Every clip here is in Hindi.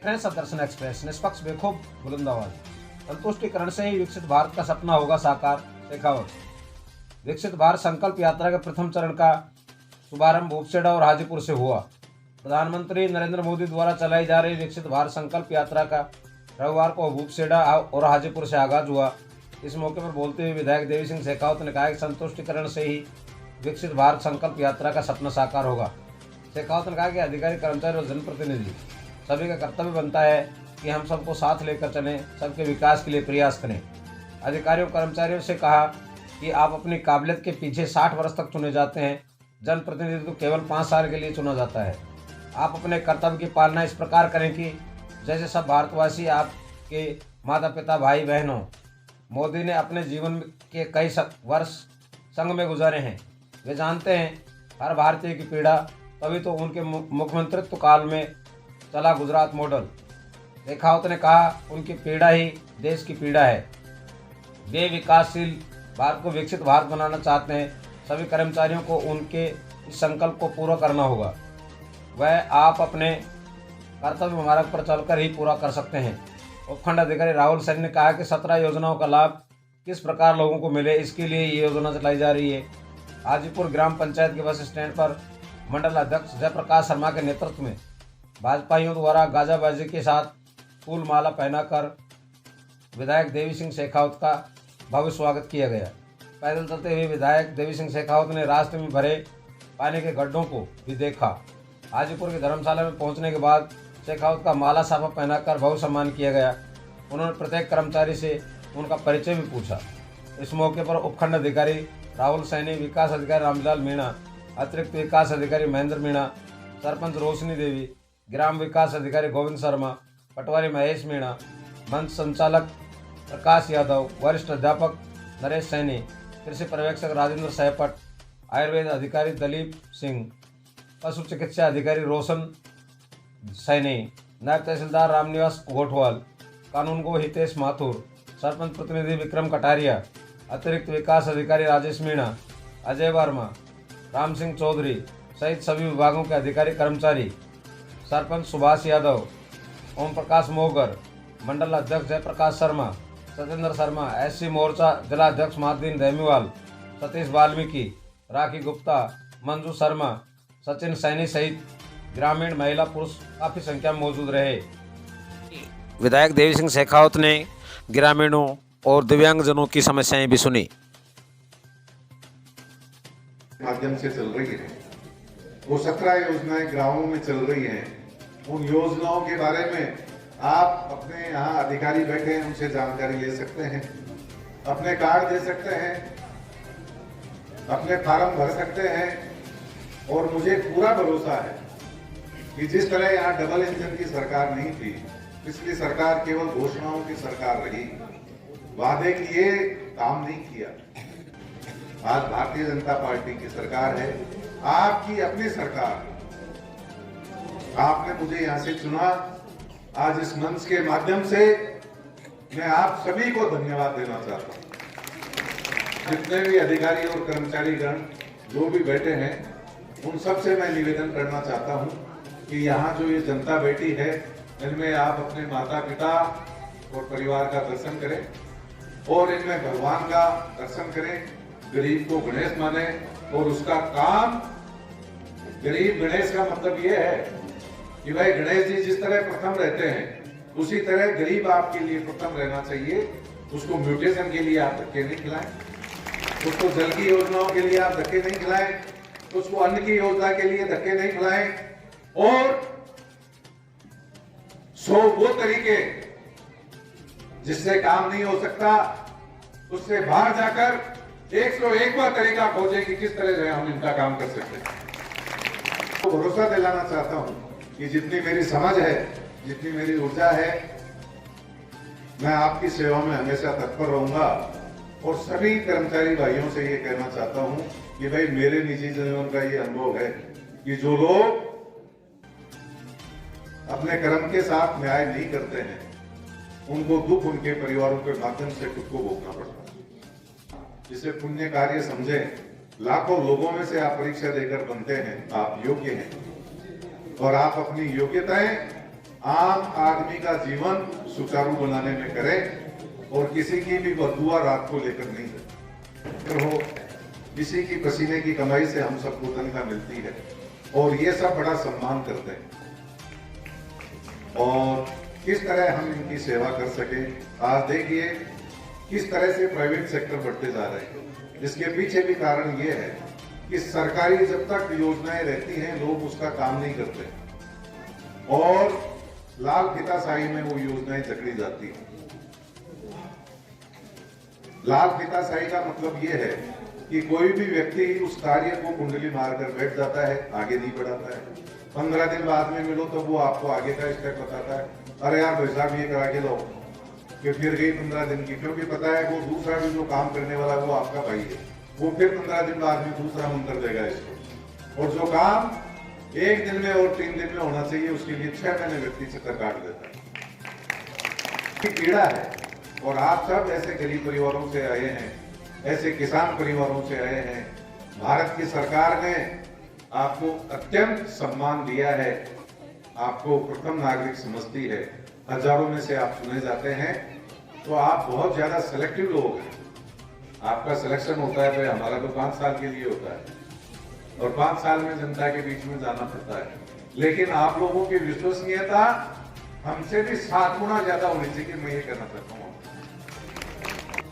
ट्रेन सदर्शन एक्सप्रेस निष्पक्ष बेखूब बुलंद आवाज। संतुष्टिकरण से ही विकसित भारत का सपना होगा साकार। शेखावत। विकसित भारत संकल्प यात्रा के प्रथम चरण का शुभारंभ भूपसेड़ा और हाजीपुर से हुआ। प्रधानमंत्री नरेंद्र मोदी द्वारा चलाई जा रही विकसित भारत संकल्प यात्रा का रविवार को भूपसेड़ा और हाजीपुर से आगाज हुआ। इस मौके पर बोलते हुए विधायक देवी सिंह शेखावत ने कहा कि संतुष्टिकरण से ही विकसित भारत संकल्प यात्रा का सपना साकार होगा। शेखावत ने कहा कि अधिकारी, कर्मचारी और जनप्रतिनिधि सभी का कर्तव्य बनता है कि हम सबको साथ लेकर चलें, सबके विकास के लिए प्रयास करें। अधिकारियों कर्मचारियों से कहा कि आप अपनी काबिलियत के पीछे 60 वर्ष तक चुने जाते हैं, जनप्रतिनिधि तो केवल 5 साल के लिए चुना जाता है। आप अपने कर्तव्य की पालना इस प्रकार करें कि जैसे सब भारतवासी आपके माता पिता, भाई बहन हों। मोदी ने अपने जीवन के कई वर्ष संघ में गुजारे हैं। वे जानते हैं हर भारतीय की पीड़ा, तभी तो उनके मुख्यमंत्रित्व काल में चला गुजरात मॉडल। शेखावत ने कहा उनकी पीड़ा ही देश की पीड़ा है। वे विकासशील भारत को विकसित भारत बनाना चाहते हैं। सभी कर्मचारियों को उनके इस संकल्प को पूरा करना होगा। वह आप अपने कर्तव्य मार्ग पर चलकर ही पूरा कर सकते हैं। उपखंड अधिकारी राहुल सैनी ने कहा कि 17 योजनाओं का लाभ किस प्रकार लोगों को मिले, इसके लिए ये योजना चलाई जा रही है। हाजीपुर ग्राम पंचायत के बस स्टैंड पर मंडल अध्यक्ष जयप्रकाश शर्मा के नेतृत्व में भाजपाइयों द्वारा गाजाबाजी के साथ फूल माला पहनाकर विधायक देवी सिंह शेखावत का भव्य स्वागत किया गया। पैदल चलते हुए विधायक देवी सिंह शेखावत ने रास्ते में भरे पानी के गड्ढों को भी देखा। हाजीपुर की धर्मशाला में पहुंचने के बाद शेखावत का माला साफा पहनाकर भव्य सम्मान किया गया। उन्होंने प्रत्येक कर्मचारी से उनका परिचय भी पूछा। इस मौके पर उपखंड अधिकारी राहुल सैनी, विकास अधिकारी रामलाल मीणा, अतिरिक्त विकास अधिकारी महेंद्र मीणा, सरपंच रोशनी देवी, ग्राम विकास अधिकारी गोविंद शर्मा, पटवारी महेश मीणा, मंच संचालक प्रकाश यादव, वरिष्ठ अध्यापक नरेश सैनी, कृषि पर्यवेक्षक राजेंद्र सहपट, आयुर्वेद अधिकारी दलीप सिंह, पशु चिकित्सा अधिकारी रोशन सैनी, नायब तहसीलदार रामनिवास गोठवाल, कानूनगो हितेश माथुर, सरपंच प्रतिनिधि विक्रम कटारिया, अतिरिक्त विकास अधिकारी राजेश मीणा, अजय वर्मा, राम सिंह चौधरी सहित सभी विभागों के अधिकारी कर्मचारी, सरपंच सुभाष यादव, ओम प्रकाश मोगर, मंडल अध्यक्ष जयप्रकाश शर्मा, सत्येंद्र शर्मा, एससी मोर्चा जिला अध्यक्ष महादीन रेमीवाल, सतीश वाल्मीकि, राखी गुप्ता, मंजू शर्मा, सचिन सैनी सहित ग्रामीण, महिला, पुरुष काफी संख्या में मौजूद रहे। विधायक देवी सिंह शेखावत ने ग्रामीणों और दिव्यांगजनों की समस्याएं भी सुनी। माध्यम से चल रही है, वो 17 योजनाएं गांवों में चल रही हैं। उन योजनाओं के बारे में आप अपने यहाँ अधिकारी बैठे हैं, उनसे जानकारी ले सकते हैं, अपने कार्ड दे सकते हैं, अपने फार्म भर सकते हैं। और मुझे पूरा भरोसा है कि जिस तरह यहाँ डबल इंजन की सरकार नहीं थी, पिछली सरकार केवल घोषणाओं की सरकार रही, वादे किए, काम नहीं किया। आज भारतीय जनता पार्टी की सरकार है, आपकी अपनी सरकार। आपने मुझे यहां से चुना। आज इस मंच के माध्यम से मैं आप सभी को धन्यवाद देना चाहता हूं। जितने भी अधिकारी और कर्मचारी गण जो भी बैठे हैं, उन सब से मैं निवेदन करना चाहता हूं कि यहाँ जो ये जनता बैठी है, इनमें आप अपने माता पिता और परिवार का दर्शन करें और इनमें भगवान का दर्शन करें। गरीब को गणेश माने और उसका काम, गरीब गणेश का मतलब ये है कि भाई गणेश जी जिस तरह प्रथम रहते हैं, उसी तरह गरीब आपके लिए प्रथम रहना चाहिए। उसको म्यूटेशन के लिए आप धक्के नहीं खिलाएं, उसको जल की योजनाओं के लिए आप धक्के नहीं खिलाएं, उसको अन्न की योजना के लिए धक्के नहीं खिलाएं। और वो तरीके जिससे काम नहीं हो सकता, उससे बाहर जाकर 101वां तरीका खोजें कि किस तरह से हम इनका काम कर सकते हैं। तो भरोसा दिलाना चाहता हूं कि जितनी मेरी समझ है, जितनी मेरी ऊर्जा है, मैं आपकी सेवा में हमेशा तत्पर रहूंगा। और सभी कर्मचारी भाइयों से ये कहना चाहता हूं कि भाई मेरे निजी जीवन का ये अनुभव है कि जो लोग अपने कर्म के साथ न्याय नहीं करते हैं, उनको दुख उनके परिवारों के माध्यम से खुद को भोगना पड़ता है। जिसे पुण्य कार्य समझे, लाखों लोगों में से आप परीक्षा देकर बनते हैं, आप योग्य हैं और आप अपनी योग्यताएं आम आदमी का जीवन सुचारू बनाने में करें और किसी की भी बदुआ रात को लेकर नहीं हो। किसी की पसीने की कमाई से हम सबको तनख्वाह मिलती है और ये सब बड़ा सम्मान करते हैं। और किस तरह हम इनकी सेवा कर सके, आज देखिए किस तरह से प्राइवेट सेक्टर बढ़ते जा रहे हैं। इसके पीछे भी कारण ये है कि सरकारी जब तक योजनाएं रहती हैं लोग उसका काम नहीं करते और लाल फीताशाही में वो योजनाएं जकड़ी जाती हैं। लाल फीताशाही का मतलब ये है कि कोई भी व्यक्ति उस कार्य को कुंडली मारकर बैठ जाता है, आगे नहीं बढ़ाता है। 15 दिन बाद में मिलो तो वो आपको आगे का स्टेप बताता है, अरे यार भाई साहब ये करा के लो, कि फिर गई 15 दिन की, क्योंकि पता है वो दूसरा भी जो काम करने वाला वो आपका भाई है, वो फिर 15 दिन बाद में दूसरा मंत्र देगा इसको। और जो काम 1 दिन में और 3 दिन में होना चाहिए उसके लिए 6 महीने व्यक्ति चक्कर काट देता है। पीड़ा है। और आप सब ऐसे गरीब परिवारों से आए हैं, ऐसे किसान परिवारों से आए हैं। भारत की सरकार ने आपको अत्यंत सम्मान दिया है, आपको प्रथम नागरिक समझती है। हजारों में से आप चुने जाते हैं तो आप बहुत ज्यादा सिलेक्टिव लोग हैं। आपका सिलेक्शन होता है, तो हमारा तो 5 साल के लिए होता है और 5 साल में जनता के बीच में जाना पड़ता है। लेकिन आप लोगों की विश्वसनीयता हमसे भी 7 गुना ज्यादा होनी चाहिए। मैं ये कहना चाहता हूँ,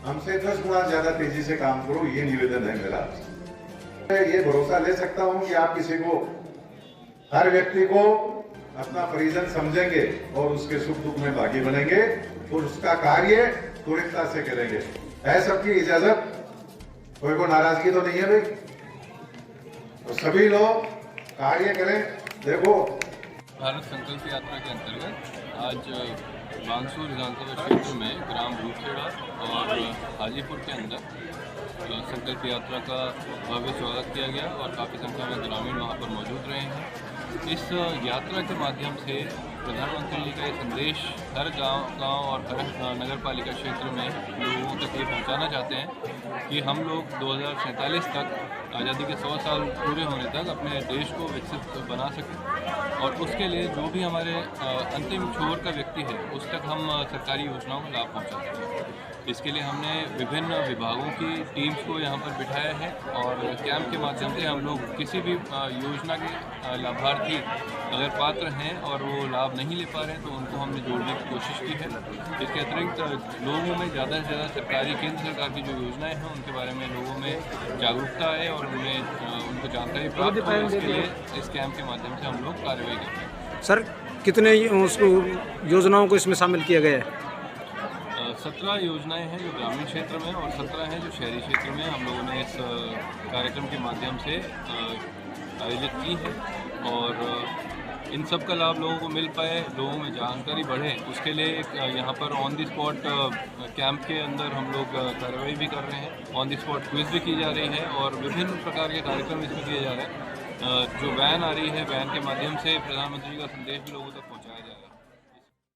हमसे 10 गुना ज्यादा तेजी से काम करो, ये निवेदन है मेरा। मैं ये भरोसा ले सकता हूँ कि आप किसी को, हर व्यक्ति को अपना परिजन समझेंगे और उसके सुख दुख में भागी बनेंगे और उसका कार्य त्वरितता से करेंगे। है सबकी इजाजत? कोई को नाराजगी तो नहीं है भाई? तो सभी लोग कार्य करें। देखो, भारत संकल्प यात्रा के अंतर्गत आज बांसुर विधानसभा क्षेत्र में ग्राम भूपखेड़ा और हाजीपुर के अंदर संकल्प यात्रा का भव्य स्वागत किया गया और काफ़ी संख्या में ग्रामीण वहाँ पर मौजूद रहे हैं। इस यात्रा के माध्यम से प्रधानमंत्री जी का ये संदेश हर गांव और हर नगर पालिका क्षेत्र में लोगों तक ये पहुंचाना चाहते हैं कि हम लोग 2047 तक आज़ादी के 100 साल पूरे होने तक अपने देश को विकसित बना सकें और उसके लिए जो भी हमारे अंतिम छोर का व्यक्ति है उस तक हम सरकारी योजनाओं का लाभ पहुँचा सकें। इसके लिए हमने विभिन्न विभागों की टीम्स को यहाँ पर बिठाया है और कैंप के माध्यम से हम लोग किसी भी योजना के लाभार्थी अगर पात्र हैं और वो लाभ नहीं ले पा रहे हैं तो उनको हमने जोड़ने की कोशिश की है। इसके अतिरिक्त लोगों में ज़्यादा से ज़्यादा सरकारी, केंद्र सरकार की जो योजनाएं हैं उनके बारे में लोगों में जागरूकता है और उनको जानकारी प्राप्त हो। इसके लिए इस कैंप के माध्यम से हम लोग कार्रवाई कर रहे हैं। सर, कितने योजनाओं को इसमें शामिल किया गया है? 17 योजनाएं हैं जो ग्रामीण क्षेत्र में और 17 हैं जो शहरी क्षेत्र में हम लोगों ने इस कार्यक्रम के माध्यम से आयोजित की है और इन सब का लाभ लोगों को मिल पाए, लोगों में जानकारी बढ़े, उसके लिए एक यहाँ पर ऑन द स्पॉट कैंप के अंदर हम लोग कार्रवाई भी कर रहे हैं। ऑन द स्पॉट क्विज भी की जा रही है और विभिन्न प्रकार के कार्यक्रम इसमें किए जा रहे हैं। जो वैन आ रही है, वैन के माध्यम से प्रधानमंत्री का संदेश भी लोगों तक पहुँचाया जा रहा है।